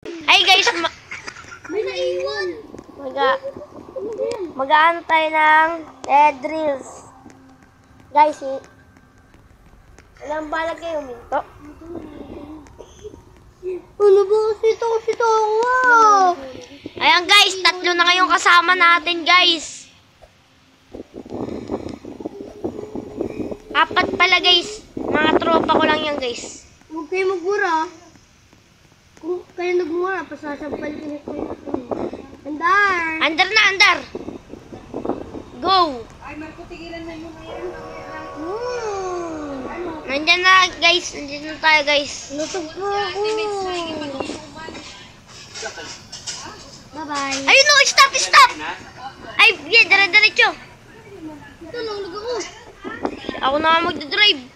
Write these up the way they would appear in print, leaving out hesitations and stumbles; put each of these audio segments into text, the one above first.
Ay guys, May naiwan. mag-aano tayo ng dead drills. Guys, alam ba kayo minto? Ano ba kasi ito? Wow! Ayan guys, 3 na kayong kasama natin guys. 4 pala guys. Mga tropa ko lang yan guys. Huwag kayo magmura. Kung kayo nagmura, pasasampal ko na kayo. Andar! Andar na, andar! Go! Ay, Marco, tigilan na muna yan. Nandyan na guys, nandyan na tayo guys. Lusog po ako. Bye-bye. Ayun no, stop, stop! Ay, yeah, dire-diretso. Ito, nanglag ako. Ako na nga magdadrive.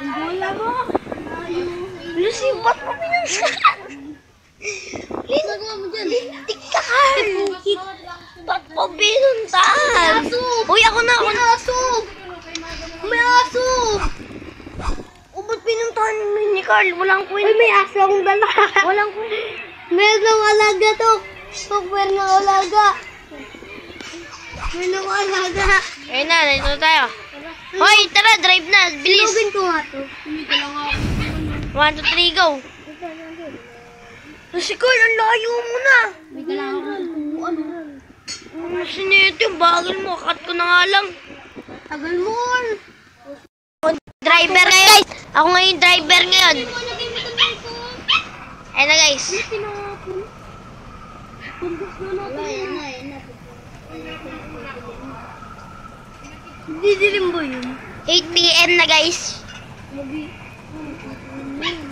Ang bola mo. Lucy, ba't mo pinansan? Nagawa mo dyan. Lintik ka ka! Ba't mo pinuntahan? Uy, ako na! May aso! May aso! O, ba't pinuntahan ni Carl? Walang kwento. Ay, may aso akong dala. Walang kwento. Meron ng alaga to. Software ng alaga. Meron ng alaga. Ayun na, nandito tayo. Hoy, tara, drive na. Bilis. Login ko nga to. Hindi ko lang ako. 1, 2, 3, go. Lucy, Carl, ang layo mo na. May kailangan ko. Ano? Lucy, nito yung bagal mo. Cut ko na nga lang. Tagal mo. Driver ngayon, guys. Ako ngayon driver ngayon. Ayun na, guys. Pinapun. Puntos na natin. Ayan na. Didilim ba yun? 8 PM na, guys.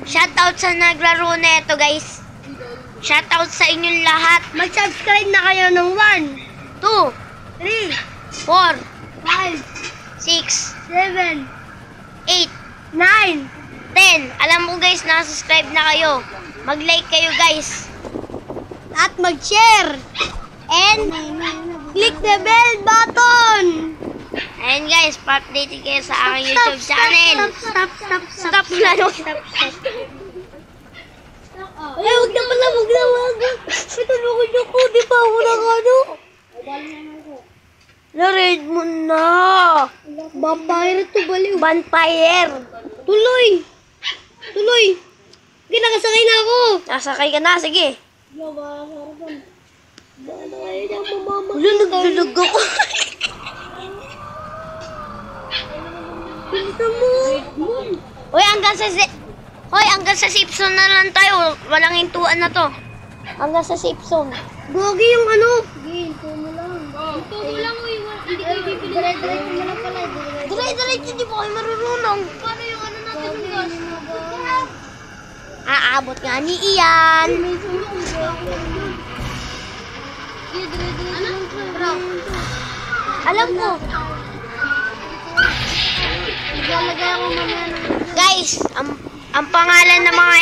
Shoutout sa naglaro na ito, guys. Shoutout sa inyong lahat. Mag-subscribe na kayo ng 1, 2, 3, 4, 5, 6, 7, 8, 9. 10. Alam mo, guys, nakasubscribe na kayo. Mag-like kayo, guys. At mag-share. And click the bell button. Ayun, guys, pa-update kayo sa aking YouTube channel. Stop na. Ay, huwag na pala, huwag na. Pitulungan niyo ko, di ba ako ng ano? Na-read mo na. Vampire to baliw. Vampire. Tuloy. Sige, nakasakay na ako. Nasakay ka na, sige. Wala, Nagdulog ako. Pinta mo. Hoy, hanggang sa safe zone na lang tayo. Walang hintuan na to. Hanggang sa safe zone. Gogi yung ano. Sige, ito mo lang. Ito mo lang, hindi kayo bibili. Dire-diretso mo lang pala. Dire-diretso, di ba kayo marunong? Paano yung ano natin ng gas? Aabot nga ni Ian. May sulong. Ano? Alam ko. Ilalagay ako mamaya ng... Guys, ang pangalan ng mga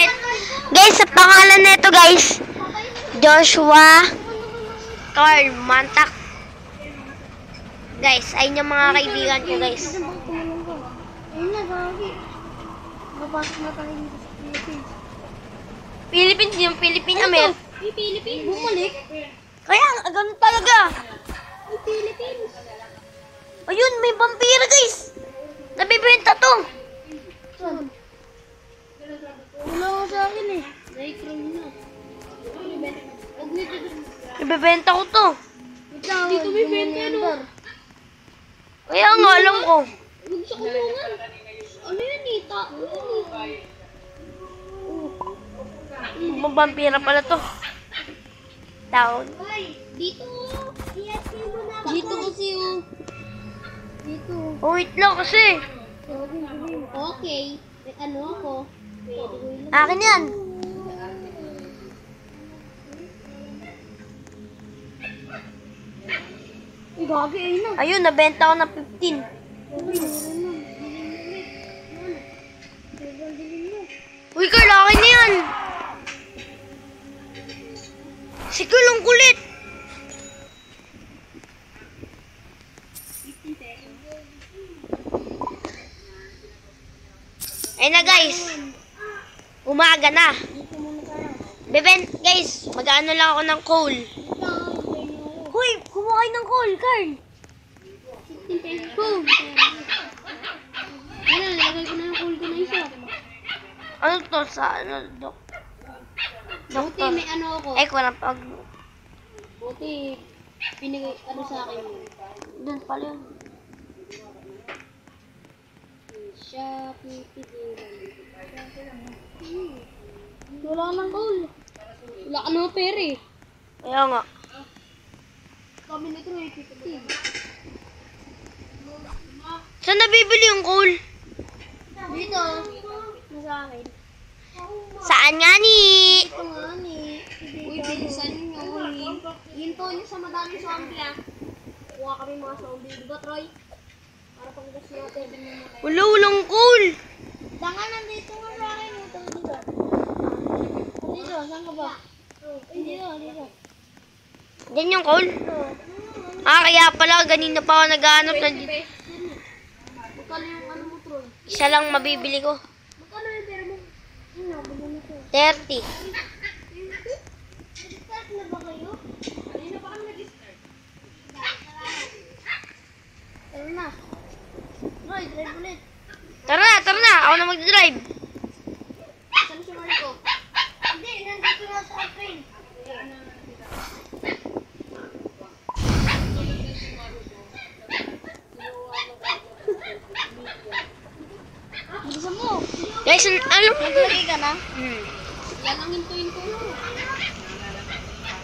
guys, sa pangalan nito guys, Joshua Carl Mantak. Guys, ayun yung mga kaibigan ko guys. Ayun na, Gogi. Mapasok na tayo dito sa Philippines. Philippines, yung Philippine Amer. Yung Philippines? Bumalik? Kaya, ganun talaga. Yung Philippines? Ayun, may vampira guys. Nabibenta to. Saan? Wala ko sa akin eh. Nai-cream na. Huwag nito. Nabibenta ko to. Dito may benta no. Kaya nga, alam ko. Huwag sa kulungan. Ano yan eh? Vampira pala to. Down. Dito. Dito kasi oh. Dito. Oh, wait lang kasi. Okay. Ano ako? Akin yan. Gagi ay na. Ayun, nabenta ko ng 15. Uy, Carl, akin na yan. Si Carl, ang kulit. Ayun na guys. Umaga na. Dito muna tayo. Beben, guys, mag-ano lang ako ng coal. Ito, hintayin niyo ako. Hoy, kumuha kayo ng coal, Carl. 15 pesos ko. Ayan, nilagay ko na yung coal ko na isa. Ano to sa, ano, Buti doktor? may ano ako. Eh, wala pag, Buti pinigay ano sa akin. doon pala yun. Shopee Wala nang coal. Wala ka naman pera eh. Kaya nga. Kami nito eh, 50. Saan nabibili yung coal? Dito. Nasa akin. Saan nga ni? Ito nga ni. Uy, bilisan nyo. Hinto nyo sa madaming zombie ah. Kuha kami mga zombie. Diba Troy? Para pang gas natin. Walang coal. Dangan nandito nga sa akin. Ito dito. Dito, saan ka ba? Dito. Diyan yung coal? Ah, kaya pala, ganina pa ako naghahanap na dito. Magkano yung ano mo, Troy? Isa lang mabibili ko. Magkano yung pera mo? Ano, bigyan mo ito. 30. Start na ba kayo? Kanina pa kami nag-start. Tara na. Troy, drive ulit. Tara na. Ako na mag-drive. Saan si Marco? Hindi, nandito na sa train. Bilisan mo. Guys, alam mo. Naglagay ka na? Hmm. Yan ang hintuin ko.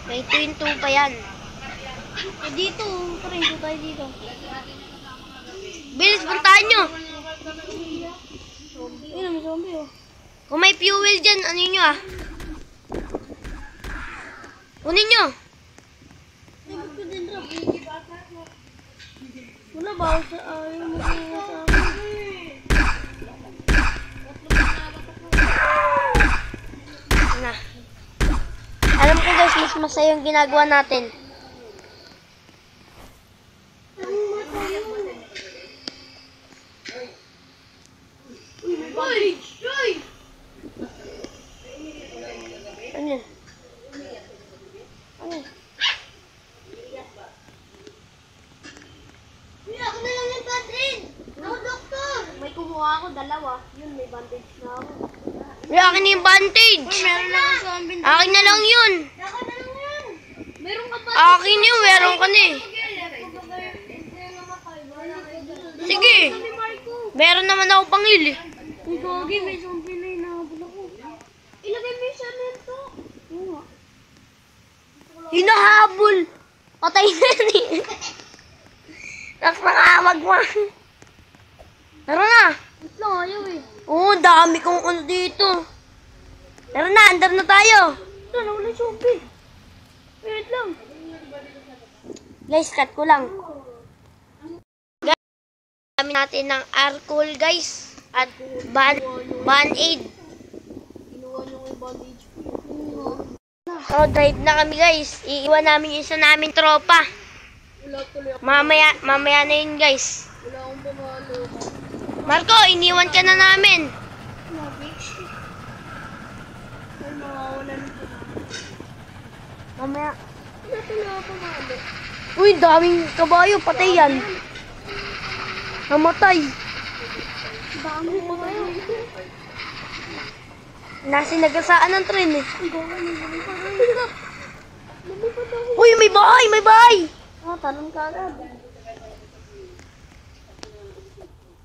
May twin-two pa yan. Eh dito, tara, hinto tayo dito. Bilis, puntahan nyo. Ayun, may zombie oh. Kung may fuel dyan, ano nyo ah? Kunin nyo. Ay, ba't ko din drop? Wala ba ako sa ayaw mo sa akin? Na. Alam ko guys, mas masaya yung ginagawa natin. Ano yun? Ano yun? Ako na lang yung bandage! Ako, doktor! May kumuha ako, dalawa. Yun, may bandage na ako. May akin na yung bandage. Meron na ako zombie. Akin na lang yun. Ako na lang yan! Meron ka ba? Akin yun, meron ka na eh. Sige. Meron naman ako pangil eh. Uy, Gogi, may zombie na hinahabol ako. Ilagay mo yung semento. Oo. Hinahabol. Patay na yan eh. Tapos nakawag mo. Tara na. Wait lang, ayaw eh. Oo, dami kong ano dito. Tara na, andar na tayo. Ito, nawala yung zombie. Wait lang. Guys, cut ko lang. Guys, kami natin ng alcohol guys. At band-aid. Kinuha niyo yung bandage ko. So, drive na kami guys. Iiwan namin yung isa namin tropa. Wala tuloy ako. Mamaya na yun guys. Wala akong pamalo. Marco, iniwan ka na namin. Nabix. Ay, mawawala nito. Mamaya. Wala tuloy ako pamalo. Uy, daming kabayo. Patay yan. Namatay. Dami pa kayo. Nasa nagasaan ng tren eh. Ang gawa niyo. Dami pa kayo. Dami pa tayo. Uy, may bahay! May bahay! Ah, talon ka agad.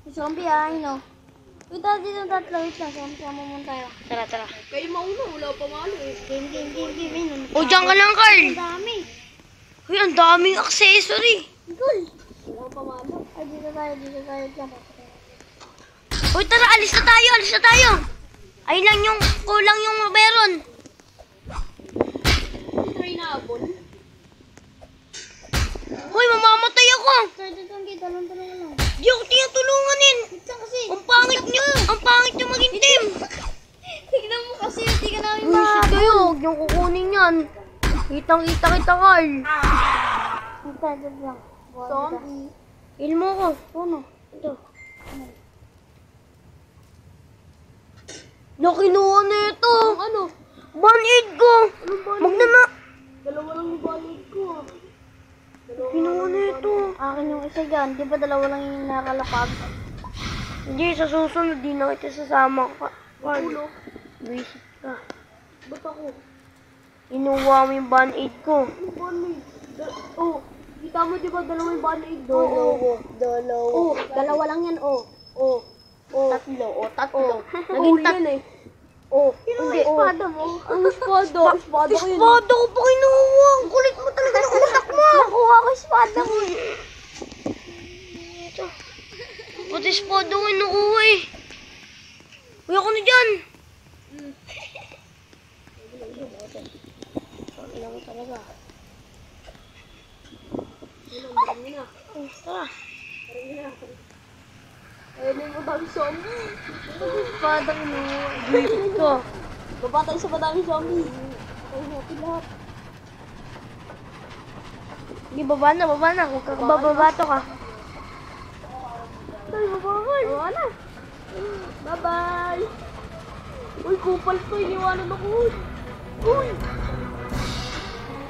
May zombie ah, no. Wait lang, dito tatlo. Wait lang, sama mo tayo. Tara, tara. Kayo mauna, wala pa malo eh. Game. O, dyan ka lang, Carl. Ang dami. Uy, ang daming accessory. Cool. Wala pa malo. Ay, dito tayo. Dyan. Uy, tara, alis na tayo. Ayun lang yung, kulang yung meron. Try na abon. Uy, mamamatay ako. Try dito ang talon lang. Di ako tinutulunganin. Wait lang kasi. Ang pangit nyo maging team. Tignan mo kasi, hindi ka namin Bullshit kayo, huwag niyong kukunin yan. Kitang-kita kita, Carl. Dito lang. Zombie. Ilmo ko. Ano? Ito. Nakinuha na ito. Ano? Band-aid ko. Anong band-aid? Magnana. Dalawa lang yung band-aid ko. Kinuha na ito. Akin yung isa dyan. Di ba dalawa lang yung nakalapag? Hindi, sa susunod, di na kita sasama ka. Ulo. Visit ka. Ba't ako? Inuha mo yung band-aid ko. Anong band-aid? Oh, kita mo di ba dalawa yung band-aid? Dalawa. Oh, dalawa lang yan, oh. Oh. Tatlo. Naging yan eh. Oh, Hindi. espada mo. Ang espada? Espada ko yun. Espada ko pa kinuha. Ang kulit mo talaga ng utak mo. Nakuha ko espada mo. Ito. Pati espada ko kinuha eh. Uy, ako na dyan. Ilang mo talaga. Tara. Ayun na yung madaming zombie. Espada kinuha. Visit ko. Babata sa madaming zombie. Ay, happy lahat. Hindi, baba na. Huwag ka bababato ka. Ay, baba na. Bye-bye. Uy, kupal to. Iniwanan ako. Uy.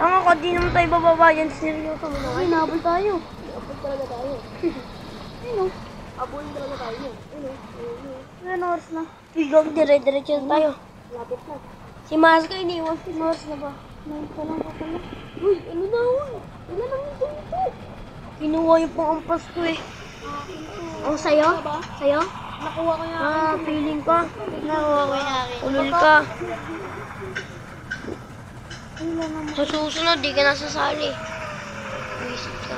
Tama ko, di naman tayo bababa yan. Seryoso mo na. Uy, nabol tayo. Nabol talaga tayo. Ayun o. Abulin talaga tayo. Ayun o. Ayun oras na. Biglang dire-diretso na tayo. Lapit na. Si Maska iniwan. Si Mars na ba? Nine pa lang pala. Uy, ano na uy? Wala nang dito. Kinuha yung pang-ampas ko eh. Oh, sa'yo? Sa'yo? Nakuha ko yung Feeling ko. Nakuha ko yung akin. Ulul ka. Sa susunod, di ka nasasali. Visit ka.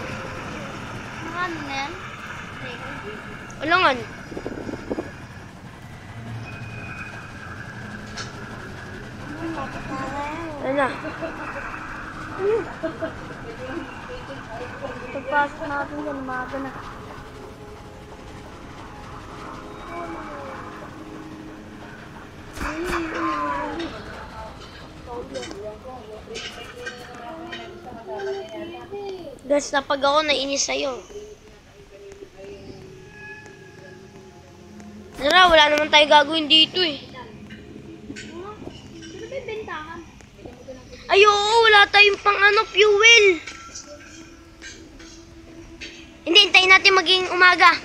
Ano na yan? Alangan. Ano na? Pagpasok natin yan, umaga na. Guys, napag ako nainis sa'yo. Tara, wala naman tayo gagawin dito eh. Ano ba yung bentahan? Ay, oo, wala tayong pang fuel. Hindi, hintayin natin maging umaga.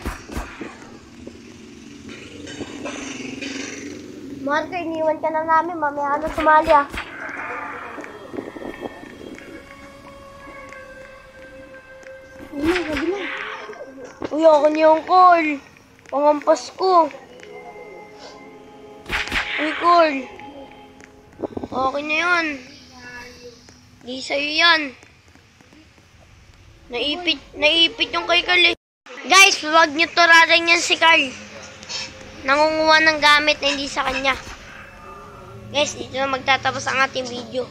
Marco, iniwan ka na namin. Mamaya na sumali ah. Gabi na. Uy, ako niya yung call. Pangampas ko. Uy, call. Okay na yun. Di sa'yo yan. Naipit yung kay Carl eh. Guys, huwag nyo turaran yan si Carl. Nangunguha ng gamit na hindi sa kanya. Guys, dito na magtatapos ang ating video.